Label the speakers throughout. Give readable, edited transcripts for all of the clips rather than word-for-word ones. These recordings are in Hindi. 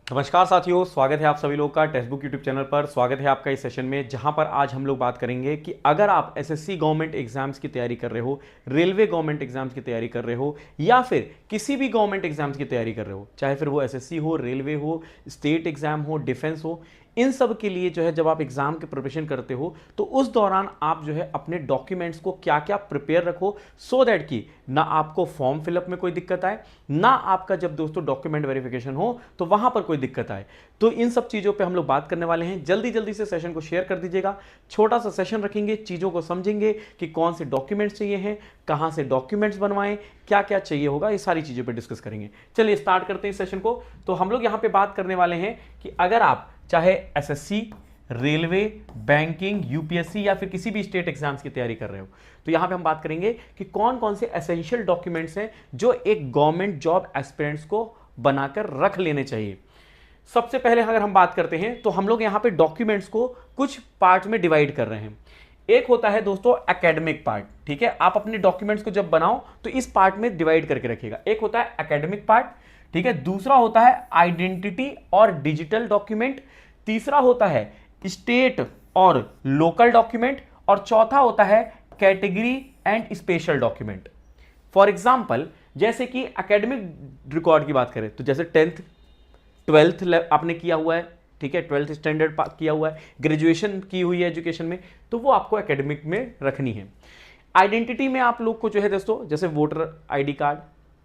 Speaker 1: नमस्कार साथियों, स्वागत है आप सभी लोग का टेक्स्ट बुक यूट्यूब चैनल पर। स्वागत है आपका इस सेशन में, जहां पर आज हम लोग बात करेंगे कि अगर आप एसएससी गवर्नमेंट एग्जाम्स की तैयारी कर रहे हो, रेलवे गवर्नमेंट एग्जाम्स की तैयारी कर रहे हो, या फिर किसी भी गवर्नमेंट एग्जाम्स की तैयारी कर रहे हो, चाहे फिर वो एसएससी हो, रेलवे हो, स्टेट एग्जाम हो, डिफेंस हो, इन सब के लिए जो है जब आप एग्जाम के प्रिपरेशन करते हो तो उस दौरान आप जो है अपने डॉक्यूमेंट्स को क्या क्या प्रिपेयर रखो, सो दैट कि ना आपको फॉर्म फिलअप में कोई दिक्कत आए, ना आपका जब दोस्तों डॉक्यूमेंट वेरिफिकेशन हो तो वहां पर कोई दिक्कत आए। तो इन सब चीजों पे हम लोग बात करने वाले हैं। जल्दी जल्दी से सेशन को शेयर कर दीजिएगा। छोटा सा सेशन रखेंगे, चीजों को समझेंगे कि कौन से डॉक्यूमेंट्स चाहिए हैं, कहां से डॉक्यूमेंट्स बनवाएं, क्या क्या चाहिए होगा, ये सारी चीजों पे डिस्कस करेंगे। चलिए स्टार्ट करते हैं इस सेशन को। तो हम लोग यहां पे बात करने वाले हैं कि अगर आप चाहे एसएससी, रेलवे, बैंकिंग, यूपीएससी या फिर किसी भी स्टेट एग्जाम्स की तैयारी कर रहे हो, तो यहां पे हम बात करेंगे कि कौन कौन से एसेंशियल डॉक्यूमेंट्स हैं जो एक गवर्नमेंट जॉब एस्पिरेंट्स को बनाकर रख लेने चाहिए। सबसे पहले अगर हम बात करते हैं तो हम लोग यहां पे डॉक्यूमेंट्स को कुछ पार्ट में डिवाइड कर रहे हैं। एक होता है दोस्तों एकेडमिक पार्ट, ठीक है। आप अपने डॉक्यूमेंट्स को जब बनाओ तो इस पार्ट में डिवाइड करके रखिएगा। एक होता है एकेडमिक पार्ट, ठीक है। दूसरा होता है आइडेंटिटी और डिजिटल डॉक्यूमेंट। तीसरा होता है स्टेट और लोकल डॉक्यूमेंट। और चौथा होता है category and special document. For example, जैसे कि एकेडमिक रिकॉर्ड की बात करें तो जैसे 10th 12th आपने किया हुआ है, ठीक है, 12th स्टैंडर्ड किया हुआ है, ग्रेजुएशन की हुई है एजुकेशन में, तो वो आपको एकेडमिक में रखनी है। आइडेंटिटी में आप लोग को जो है दोस्तों जैसे वोटर आईडी कार्ड,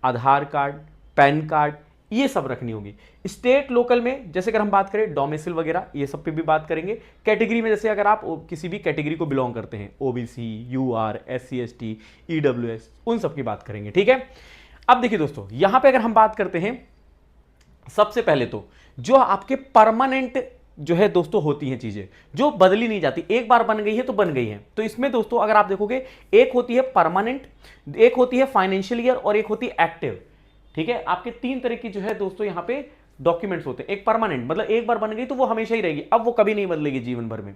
Speaker 1: आधार कार्ड, पैन कार्ड, ये सब रखनी होगी। स्टेट लोकल में जैसे अगर हम बात करें डोमिसिल वगैरह, ये सब पे भी बात करेंगे। कैटेगरी में जैसे अगर आप किसी भी कैटेगरी को बिलोंग करते हैं, OBC, UR, SC ST, EWS, उन सब की बात करेंगे, ठीक है। अब देखिए दोस्तों, यहां पे अगर हम बात करते हैं, सबसे पहले तो जो आपके परमानेंट जो है दोस्तों होती हैं चीजें जो बदली नहीं जाती, एक बार बन गई है तो बन गई है। तो इसमें दोस्तों अगर आप देखोगे, एक होती है परमानेंट, एक होती है फाइनेंशियल ईयर और एक होती है एक्टिव, ठीक है। आपके तीन तरह की जो है दोस्तों यहां पे डॉक्यूमेंट्स होते हैं। एक परमानेंट मतलब एक बार बन गई तो वो हमेशा ही रहेगी, अब वो कभी नहीं बदलेगी जीवन भर में।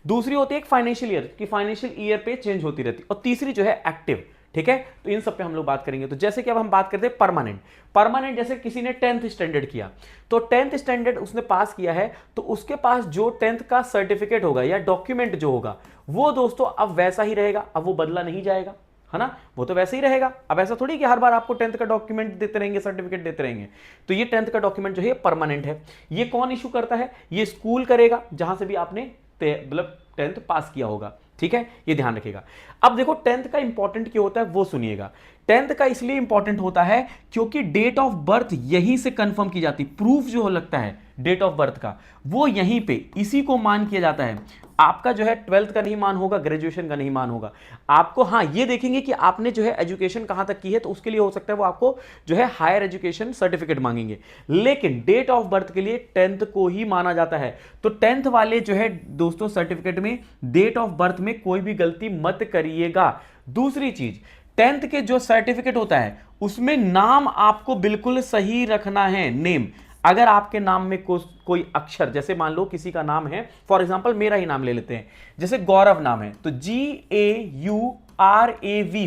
Speaker 1: दूसरी होती है एक फाइनेंशियल ईयर की, फाइनेंशियल ईयर पे चेंज होती रहती है। और तीसरी जो है एक्टिव, ठीक है। तो इन सब पे हम लोग बात करेंगे। तो जैसे कि अब हम बात करते हैं परमानेंट। परमानेंट जैसे किसी ने 10th स्टैंडर्ड किया, तो 10th स्टैंडर्ड उसने पास किया है, तो उसके पास जो 10th का सर्टिफिकेट होगा या डॉक्यूमेंट जो होगा वो दोस्तों अब वैसा ही रहेगा, अब वो बदला नहीं जाएगा, है ना। वो तो वैसे ही रहेगा। अब ऐसा थोड़ी कि हर बार आपको 10th का डॉक्यूमेंट देते रहेंगे, सर्टिफिकेट देते रहेंगे। तो ये 10th का डॉक्यूमेंट जो है परमानेंट है। ये कौन इशू करता है? ये स्कूल करेगा जहां से भी आपने मतलब 10th पास किया होगा, ठीक है। ये ध्यान रखिएगा। अब देखो 10th का इंपॉर्टेंट क्यों होता है वो सुनिएगा। 10th का इसलिए इंपॉर्टेंट होता है क्योंकि डेट ऑफ बर्थ यहीं से कंफर्म की जाती, प्रूफ जो लगता है डेट ऑफ बर्थ का वो यहीं पे इसी को मान किया जाता है। आपका जो है 12th का नहीं मान होगा, ग्रेजुएशन का नहीं मान होगा। आपको हाँ ये देखेंगे कि आपने जो है एजुकेशन कहां तक की है, तो उसके लिए हो सकता है वो आपको जो है हायर एजुकेशन सर्टिफिकेट मांगेंगे, लेकिन डेट ऑफ बर्थ के लिए 10th को ही माना जाता है। तो 10th वाले जो है दोस्तों सर्टिफिकेट में डेट ऑफ बर्थ में कोई भी गलती मत करिएगा। दूसरी चीज, 10th के जो सर्टिफिकेट होता है उसमें नाम आपको बिल्कुल सही रखना है। नेम, अगर आपके नाम में कोई अक्षर, जैसे मान लो किसी का नाम है, फॉर एग्जांपल मेरा ही नाम ले लेते हैं, जैसे गौरव नाम है तो GAURAV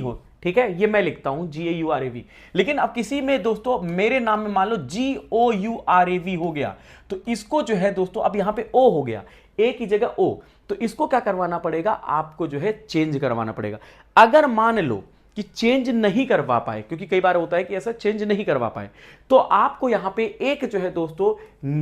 Speaker 1: हो, ठीक है, ये मैं लिखता हूं GAURAV। लेकिन अब किसी में दोस्तों मेरे नाम में मान लो GOURAV हो गया, तो इसको जो है दोस्तों अब यहां पे O हो गया, A की जगह O, तो इसको क्या करवाना पड़ेगा? आपको जो है चेंज करवाना पड़ेगा। अगर मान लो कि चेंज नहीं करवा पाए, क्योंकि कई बार होता है कि ऐसा चेंज नहीं करवा पाए, तो आपको यहां पे एक जो है दोस्तों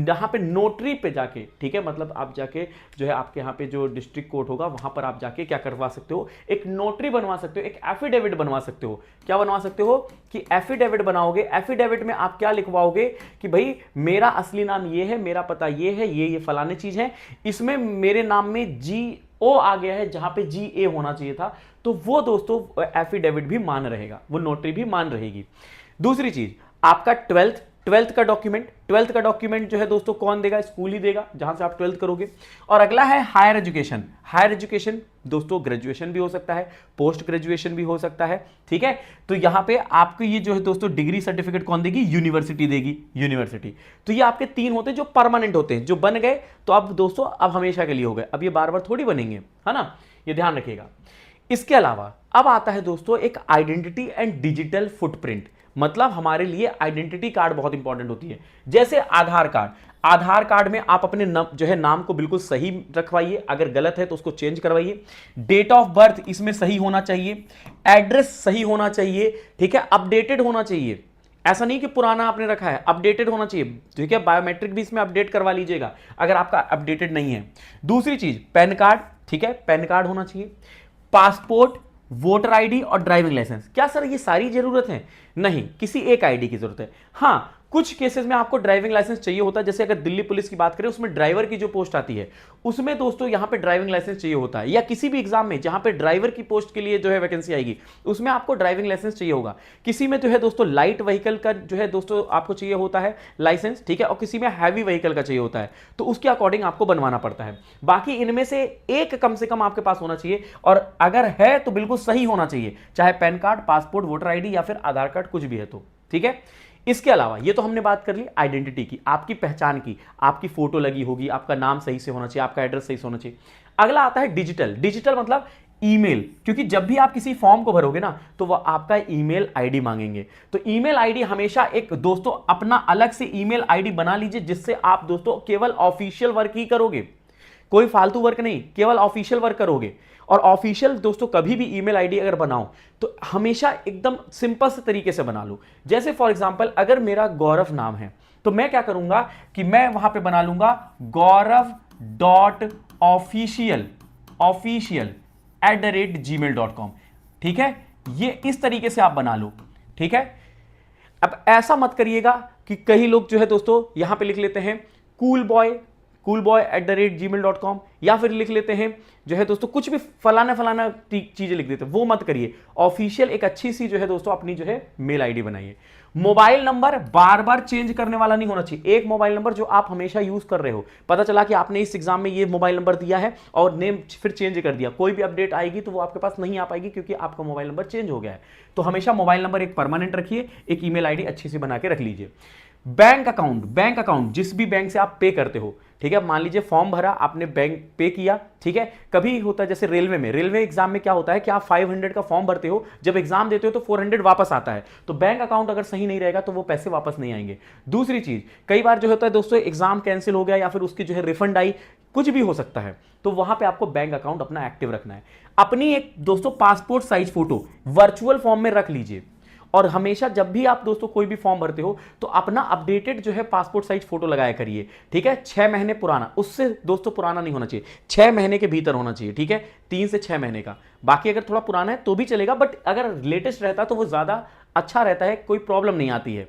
Speaker 1: यहां पे नोटरी पे जाके, ठीक है, मतलब आप जाके जो है आपके यहां पे जो डिस्ट्रिक्ट कोर्ट होगा वहां पर आप जाके क्या करवा सकते हो? एक नोटरी बनवा सकते हो, एक एफिडेविट बनवा सकते हो। क्या बनवा सकते हो? कि एफिडेविट बनाओगे। एफिडेविट में आप क्या लिखवाओगे कि भाई मेरा असली नाम ये है, मेरा पता ये है, ये फलाने चीज है, इसमें मेरे नाम में GO आ गया है जहां पे GA होना चाहिए था, तो वो दोस्तों एफिडेविट भी मान रहेगा, वो नोटरी भी मान रहेगी। दूसरी चीज, आपका 12th का डॉक्यूमेंट, 12th का डॉक्यूमेंट जो है दोस्तों कौन देगा? स्कूल ही देगा जहां से आप 12th करोगे। और अगला है हायर एजुकेशन। हायर एजुकेशन दोस्तों ग्रेजुएशन भी हो सकता है, पोस्ट ग्रेजुएशन भी हो सकता है, ठीक है। तो यहां पे आपको ये जो है दोस्तों डिग्री सर्टिफिकेट कौन देगी? यूनिवर्सिटी देगी, यूनिवर्सिटी। तो ये आपके तीन होते हैं जो परमानेंट होते हैं, जो बन गए तो अब दोस्तों अब हमेशा के लिए हो गए, अब ये बार बार थोड़ी बनेंगे, है ना, ये ध्यान रखिएगा। इसके अलावा अब आता है दोस्तों एक आइडेंटिटी एंड डिजिटल फुटप्रिंट। मतलब हमारे लिए आइडेंटिटी कार्ड बहुत इंपॉर्टेंट होती है। जैसे आधार कार्ड, आधार कार्ड में आप अपने जो है नाम को बिल्कुल सही रखवाइए, अगर गलत है तो उसको चेंज करवाइए। डेट ऑफ बर्थ इसमें सही होना चाहिए, एड्रेस सही होना चाहिए, ठीक है, अपडेटेड होना चाहिए। ऐसा नहीं कि पुराना आपने रखा है, अपडेटेड होना चाहिए, ठीक है। बायोमेट्रिक भी इसमें अपडेट करवा लीजिएगा अगर आपका अपडेटेड नहीं है। दूसरी चीज पैन कार्ड, ठीक है, पैन कार्ड होना चाहिए। पासपोर्ट, वोटर आईडी और ड्राइविंग लाइसेंस। क्या सर ये सारी जरूरत है? नहीं, किसी एक आईडी की जरूरत है। हाँ, कुछ केसेस में आपको ड्राइविंग लाइसेंस चाहिए होता है, जैसे अगर दिल्ली पुलिस की बात करें उसमें ड्राइवर की जो पोस्ट आती है उसमें दोस्तों यहां पे ड्राइविंग लाइसेंस चाहिए होता है, या किसी भी एग्जाम में जहां पे ड्राइवर की पोस्ट के लिए जो है वैकेंसी आएगी उसमें आपको ड्राइविंग लाइसेंस चाहिए होगा। किसी में जो है दोस्तों लाइट व्हीकल का जो है दोस्तों आपको चाहिए होता है लाइसेंस, ठीक है, और किसी में हैवी व्हीकल का चाहिए होता है, तो उसके अकॉर्डिंग आपको बनवाना पड़ता है। बाकी इनमें से एक कम से कम आपके पास होना चाहिए, और अगर है तो बिल्कुल सही होना चाहिए, चाहे pan card, passport, voter ID या फिर आधार कार्ड, कुछ भी है तो, ठीक है। इसके अलावा ये तो हमने बात कर ली आइडेंटिटी की, आपकी पहचान की, आपकी फोटो लगी होगी, आपका नाम सही से होना चाहिए, आपका एड्रेस सही से होना चाहिए। अगला आता है डिजिटल। डिजिटल मतलब ईमेल, क्योंकि जब भी आप किसी फॉर्म को भरोगे ना तो वह आपका ईमेल आईडी मांगेंगे, तो ईमेल आईडी हमेशा एक दोस्तों अपना अलग से ईमेल आईडी बना लीजिए, जिससे आप दोस्तों केवल ऑफिशियल वर्क ही करोगे, कोई फालतू वर्क नहीं, केवल ऑफिशियल वर्क करोगे। और ऑफिशियल दोस्तों कभी भी ईमेल आईडी अगर बनाओ तो हमेशा एकदम सिंपल से तरीके से बना लो। जैसे फॉर एग्जांपल अगर मेरा गौरव नाम है तो मैं क्या करूंगा कि मैं वहां पे बना लूंगा gaurav.official@gmail.com, ठीक है, ये इस तरीके से आप बना लो, ठीक है। अब ऐसा मत करिएगा कि कई लोग जो है दोस्तों यहां पे लिख लेते हैं coolboy@gmail.com, या फिर लिख लेते हैं जो है दोस्तों कुछ भी फलाना फलाना चीजें लिख देते हैं, वो मत करिए। ऑफिशियल एक अच्छी सी जो है दोस्तों अपनी जो है मेल आईडी बनाइए। मोबाइल नंबर बार बार चेंज करने वाला नहीं होना चाहिए, एक मोबाइल नंबर जो आप हमेशा यूज कर रहे हो। पता चला कि आपने इस एग्जाम में ये मोबाइल नंबर दिया है और नेम फिर चेंज कर दिया, कोई भी अपडेट आएगी तो वो आपके पास नहीं आ पाएगी क्योंकि आपका मोबाइल नंबर चेंज हो गया है। तो हमेशा मोबाइल नंबर एक परमानेंट रखिए, एक ईमेल आईडी अच्छी सी बना के रख लीजिए। बैंक अकाउंट, बैंक अकाउंट जिस भी बैंक से आप पे करते हो, ठीक है, मान लीजिए फॉर्म भरा आपने, बैंक पे किया, ठीक है। कभी होता है जैसे रेलवे में, रेलवे एग्जाम में क्या होता है कि आप 500 का फॉर्म भरते हो, जब एग्जाम देते हो तो 400 वापस आता है, तो बैंक अकाउंट अगर सही नहीं रहेगा तो वो पैसे वापस नहीं आएंगे। दूसरी चीज, कई बार जो होता है दोस्तों एग्जाम कैंसिल हो गया या फिर उसकी जो है रिफंड आई, कुछ भी हो सकता है, तो वहां पे आपको बैंक अकाउंट अपना एक्टिव रखना है। अपनी एक दोस्तों passport size photo virtual form में रख लीजिए, और हमेशा जब भी आप दोस्तों कोई भी फॉर्म भरते हो तो अपना अपडेटेड जो है पासपोर्ट साइज फोटो लगाया करिए, ठीक है। 6 महीने पुराना, उससे दोस्तों पुराना नहीं होना चाहिए, 6 महीने के भीतर होना चाहिए, ठीक है, 3 से 6 महीने का। बाकी अगर थोड़ा पुराना है तो भी चलेगा, बट अगर लेटेस्ट रहता तो वो ज्यादा अच्छा रहता है, कोई प्रॉब्लम नहीं आती है।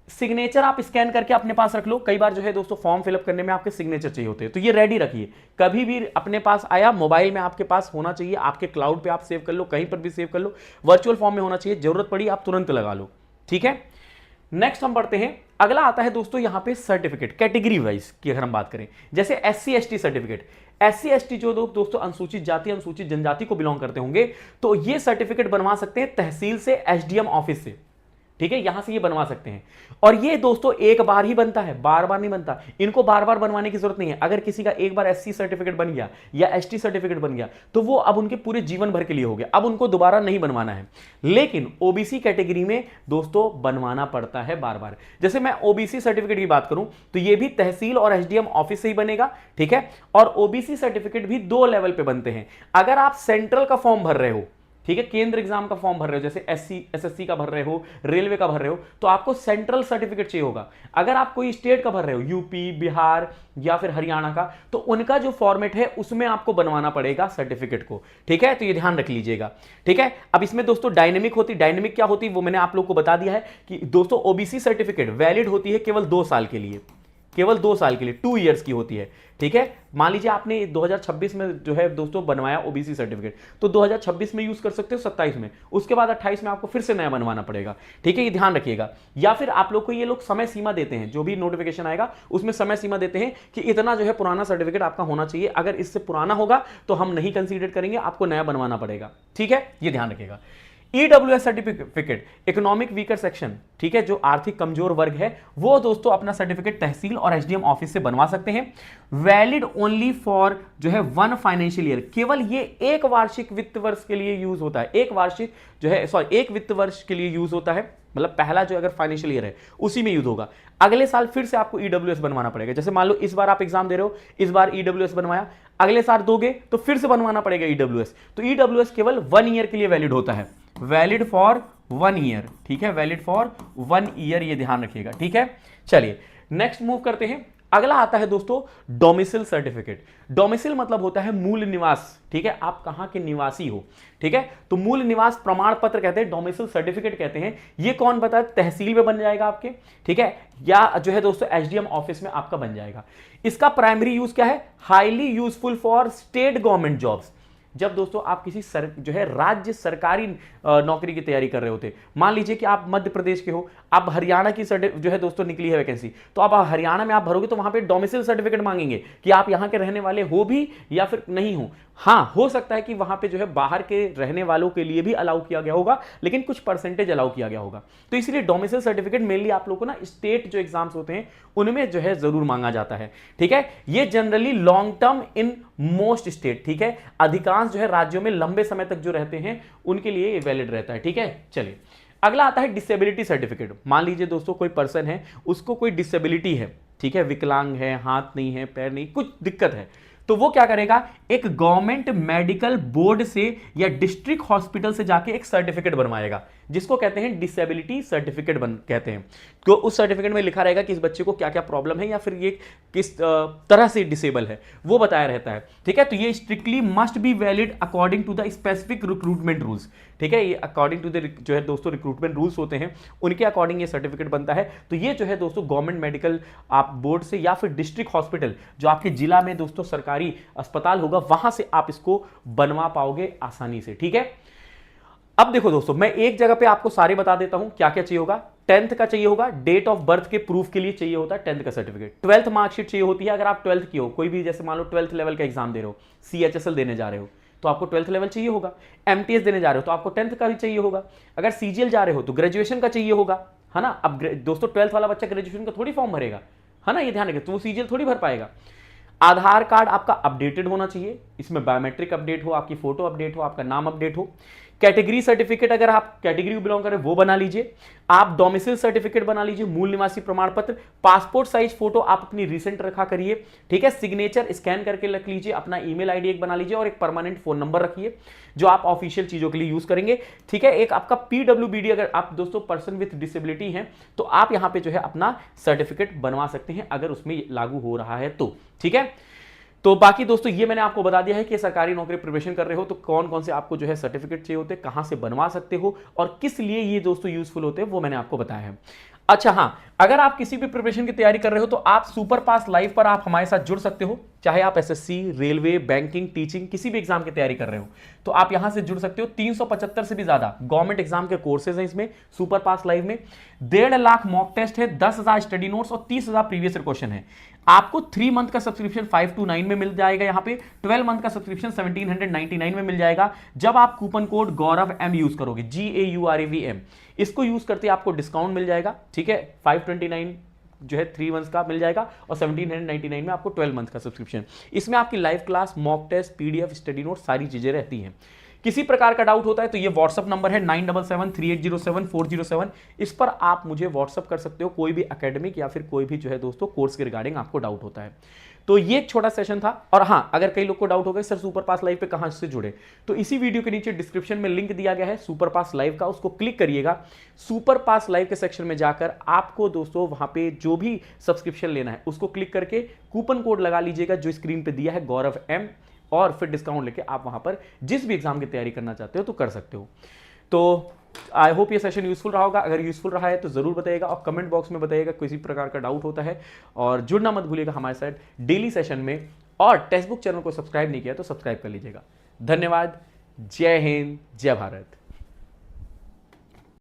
Speaker 1: सिग्नेचर आप स्कैन करके अपने पास रख लो, कई बार जो है दोस्तों फॉर्म फिलअप करने में आपके सिग्नेचर चाहिए होते हैं, तो ये रेडी रखिए। कभी भी अपने पास आया, मोबाइल में आपके पास होना चाहिए, आपके क्लाउड पे आप सेव कर लो, कहीं पर भी सेव कर लो, वर्चुअल फॉर्म में होना चाहिए, जरूरत पड़ी आप तुरंत लगा लो, ठीक है। नेक्स्ट हम बढ़ते हैं, अगला आता है दोस्तों यहां पे सर्टिफिकेट, कैटेगरी वाइज की अगर हम बात करें, जैसे SC ST certificate. SC ST जो दोस्तों अनुसूचित जाति अनुसूचित जनजाति को बिलोंग करते होंगे तो ये सर्टिफिकेट बनवा सकते हैं तहसील से, SDM ऑफिस से, ठीक है, यहां से ये बनवा सकते हैं। और ये दोस्तों एक बार ही बनता है, बार बार नहीं बनता, इनको बार बार बनवाने की जरूरत नहीं है। अगर किसी का एक बार SC सर्टिफिकेट बन गया या ST सर्टिफिकेट बन गया तो वो अब उनके पूरे जीवन भर के लिए हो गया, अब उनको दोबारा नहीं बनवाना है। लेकिन OBC कैटेगरी में दोस्तों बनवाना पड़ता है बार बार। जैसे मैं OBC सर्टिफिकेट की बात करूं तो ये भी तहसील और SDM ऑफिस से ही बनेगा, ठीक है। और OBC सर्टिफिकेट भी 2 लेवल पे बनते हैं। अगर आप सेंट्रल का फॉर्म भर रहे हो, ठीक है, केंद्र एग्जाम का फॉर्म भर रहे हो, जैसे SC SSC का भर रहे हो, रेलवे का भर रहे हो, तो आपको सेंट्रल सर्टिफिकेट चाहिए होगा। अगर आप कोई स्टेट का भर रहे हो, यूपी, बिहार या फिर हरियाणा का, तो उनका जो फॉर्मेट है उसमें आपको बनवाना पड़ेगा सर्टिफिकेट को, ठीक है। तो ये ध्यान रख लीजिएगा, ठीक है। अब इसमें दोस्तों डायनेमिक होती, डायनेमिक क्या होती वो मैंने आप लोग को बता दिया है कि दोस्तों OBC सर्टिफिकेट वैलिड होती है केवल 2 साल के लिए, केवल 2 साल के लिए, 2 इयर्स की होती है, ठीक है। मान लीजिए आपने 2026 में जो है दोस्तों बनवाया OBC सर्टिफिकेट, तो 2026 में यूज कर सकते हो, 27 में, उसके बाद 28 में आपको फिर से नया बनवाना पड़ेगा, ठीक है, ये ध्यान रखिएगा। या फिर आप लोग को ये लोग समय सीमा देते हैं, जो भी नोटिफिकेशन आएगा उसमें समय सीमा देते हैं कि इतना जो है पुराना सर्टिफिकेट आपका होना चाहिए, अगर इससे पुराना होगा तो हम नहीं कंसीडर करेंगे, आपको नया बनवाना पड़ेगा, ठीक है, ये ध्यान रखिएगा। EWS certificate economic weaker section, ठीक है, जो आर्थिक कमजोर वर्ग है, वो दोस्तों अपना सर्टिफिकेट तहसील और एसडीएम ऑफिस से बनवा सकते हैं। वैलिड ओनली फॉर जो है 1 फाइनेंशियल ईयर, केवल ये एक वार्षिक वित्त वर्ष के लिए यूज होता है, एक वार्षिक जो है एक वित्त वर्ष के लिए यूज होता है, मतलब पहला जो अगर फाइनेंशियल ईयर है उसी में यूज होगा। अगले साल फिर से आपको ईडब्ल्यूएस बनवाना पड़ेगा। जैसे मान लो इस बार आप एग्जाम दे रहे हो, इस बार ईडब्ल्यूएस बनवाया, अगले साल दोगे तो फिर से बनवाना पड़ेगा ईडब्ल्यूएस। तो ईडब्ल्यूएस केवल 1 ईयर के लिए वैलिड होता है, वैलिड फॉर 1 ईयर, ठीक है, वैलिड फॉर 1 ईयर, ये ध्यान रखिएगा, ठीक है। चलिए नेक्स्ट मूव करते हैं। अगला आता है दोस्तों डोमिसिल सर्टिफिकेट। डोमिसिल मतलब होता है मूल निवास, ठीक है, आप कहां के निवासी हो, ठीक है, तो मूल निवास प्रमाण पत्र कहते हैं, डोमिसिल सर्टिफिकेट कहते हैं। ये कौन बताए, तहसील में बन जाएगा आपके, ठीक है, या जो है दोस्तों एसडीएम ऑफिस में आपका बन जाएगा। इसका प्राइमरी यूज क्या है, highly useful for state government jobs. जब दोस्तों आप किसी जो है राज्य सरकारी नौकरी की तैयारी कर रहे होते, मान लीजिए कि आप मध्य प्रदेश के हो, आप हरियाणा की जो है दोस्तों निकली है वैकेंसी, तो आप हरियाणा में आप भरोगे तो वहां पे डोमिसिल सर्टिफिकेट मांगेंगे कि आप यहां के रहने वाले हो भी या फिर नहीं हो। हाँ, हो सकता है कि वहां पे जो है बाहर के रहने वालों के लिए भी अलाउ किया गया होगा, लेकिन कुछ परसेंटेज अलाउ किया गया होगा। तो इसलिए डोमिसिल सर्टिफिकेट मेनली आप लोगों को ना स्टेट जो एग्जाम्स होते हैं उनमें जो है जरूर मांगा जाता है, ठीक है। ये generally long term in most state, ठीक है, अधिकांश जो है राज्यों में लंबे समय तक जो रहते हैं उनके लिए ये वैलिड रहता है, ठीक है। चलिए अगला आता है डिसेबिलिटी सर्टिफिकेट। मान लीजिए दोस्तों कोई पर्सन है, उसको कोई डिसेबिलिटी है, ठीक है, विकलांग है, हाथ नहीं है, पैर नहीं, कुछ दिक्कत है, तो वो क्या करेगा, एक गवर्नमेंट मेडिकल बोर्ड से या डिस्ट्रिक्ट हॉस्पिटल से जाके एक सर्टिफिकेट बनवाएगा, जिसको कहते हैं डिसेबिलिटी सर्टिफिकेट कहते हैं। तो उस सर्टिफिकेट में लिखा रहेगा कि इस बच्चे को क्या क्या प्रॉब्लम है या फिर ये किस तरह से डिसेबल है, वो बताया रहता है, ठीक है। तो ये strictly must be valid according to the specific recruitment rules, ठीक है, ये अकॉर्डिंग टू द जो है दोस्तों रिक्रूटमेंट रूल्स होते हैं उनके अकॉर्डिंग ये सर्टिफिकेट बनता है। तो ये जो है दोस्तों गवर्नमेंट मेडिकल आप बोर्ड से या फिर डिस्ट्रिक्ट हॉस्पिटल जो आपके जिला में दोस्तों सरकारी अस्पताल होगा, वहां से आप इसको बनवा पाओगे आसानी से, ठीक है। अब देखो दोस्तों, मैं एक जगह पे आपको सारे बता देता हूं क्या क्या चाहिए होगा। 10th का चाहिए होगा, डेट ऑफ बर्थ के प्रूफ के लिए चाहिए होता है 10th का सर्टिफिकेट। 12th मार्कशीट चाहिए होती है, अगर आप 12th की हो, कोई भी जैसे मान लो 12th लेवल का एग्जाम दे रहे हो, CHSL देने जा रहे हो तो आपको 12th लेवल चाहिए होगा। MTS देने जा रहे हो तो आपको 10th का भी चाहिए होगा। अगर CGL जा रहे हो तो ग्रेजुएशन का चाहिए होगा, है ना। अब दोस्तों 12th वाला बच्चा ग्रेजुएशन का थोड़ी फॉर्म भरेगा, है ना, ये ध्यान रखें, तो वो CGL थोड़ी भर पाएगा। आधार कार्ड आपका अपडेटेड होना चाहिए, इसमें बायोमेट्रिक अपडेट हो, आपकी फोटो अपडेट हो, आपका नाम अपडेट हो। कैटेगरी सर्टिफिकेट अगर आप कैटेगरी को बिलोंग करें वो बना लीजिए। आप डोमिसिल सर्टिफिकेट बना लीजिए, मूल निवासी प्रमाण पत्र, पासपोर्ट साइज फोटो आप अपनी रिसेंट रखा करिए, ठीक है। सिग्नेचर स्कैन करके रख लीजिए, अपना ईमेल आईडी एक बना लीजिए और एक परमानेंट फोन नंबर रखिए जो आप ऑफिशियल चीजों के लिए यूज करेंगे, ठीक है। एक आपका PWBD, अगर आप दोस्तों पर्सन विथ डिसेबिलिटी हैं तो आप यहां पे जो है अपना सर्टिफिकेट बनवा सकते हैं अगर उसमें लागू हो रहा है तो, ठीक है। तो बाकी दोस्तों ये मैंने आपको बता दिया है कि सरकारी नौकरी प्रिपरेशन कर रहे हो तो कौन कौन से आपको जो है सर्टिफिकेट चाहिए होते हैं, कहां से बनवा सकते हो और किस लिए ये दोस्तों यूजफुल होते हैं, वो मैंने आपको बताया है। अच्छा हाँ, अगर आप किसी भी प्रिपरेशन की तैयारी कर रहे हो तो आप सुपर पास लाइव पर आप हमारे साथ जुड़ सकते हो, चाहे आप SSC, रेलवे, बैंकिंग, टीचिंग किसी भी एग्जाम की तैयारी कर रहे हो तो आप यहां से जुड़ सकते हो। 375 से भी ज्यादा गवर्नमेंट एग्जाम के कोर्सेज हैं इसमें सुपर पास लाइव में। 1.5 लाख मॉक टेस्ट है, 10,000 स्टडी नोट्स और 30,000 प्रीवियस क्वेश्चन है। आपको 3 मंथ का सब्सक्रिप्शन 529 में मिल जाएगा, यहाँ पे 12 मंथ का सब्सक्रिप्शन 1799 में मिल जाएगा जब आप कूपन कोड गौरव M यूज करोगे, GAURAVM, इसको यूज करते आपको डिस्काउंट मिल जाएगा, ठीक है। 529 जो है 3 मंथ्स का मिल जाएगा और 1799 में आपको 12 मंथ का सब्सक्रिप्शन। इसमें आपकी live class, mock test, PDF, study note सारी चीजें रहती हैं। किसी प्रकार का डाउट होता है तो ये व्हाट्सअप नंबर है 9773807407, इस पर आप मुझे व्हाट्सअप कर सकते हो, कोई भी एकेडमिक या फिर कोई भी जो है दोस्तों कोर्स के रिगार्डिंग आपको डाउट होता है। तो ये एक छोटा सेशन था। और हाँ, अगर कई लोग को डाउट हो गए सर सुपर पास लाइव पे कहां से जुड़े, तो इसी वीडियो के नीचे डिस्क्रिप्शन में लिंक दिया गया है सुपर पास लाइव का, उसको क्लिक करिएगा। सुपर पास लाइव के सेक्शन में जाकर आपको दोस्तों वहां पे जो भी सब्सक्रिप्शन लेना है उसको क्लिक करके कूपन कोड लगा लीजिएगा जो स्क्रीन पे दिया है गौरव M, और फिर डिस्काउंट लेके आप वहां पर जिस भी एग्जाम की तैयारी करना चाहते हो तो कर सकते हो। तो आई होप ये सेशन यूजफुल रहा होगा। अगर यूजफुल रहा है तो जरूर बताइएगा और कमेंट बॉक्स में बताइएगा किसी प्रकार का डाउट होता है, और जुड़ना मत भूलिएगा हमारे साथ डेली सेशन में। और टेक्स्ट बुक चैनल को सब्सक्राइब नहीं किया तो सब्सक्राइब कर लीजिएगा। धन्यवाद, जय हिंद, जय भारत।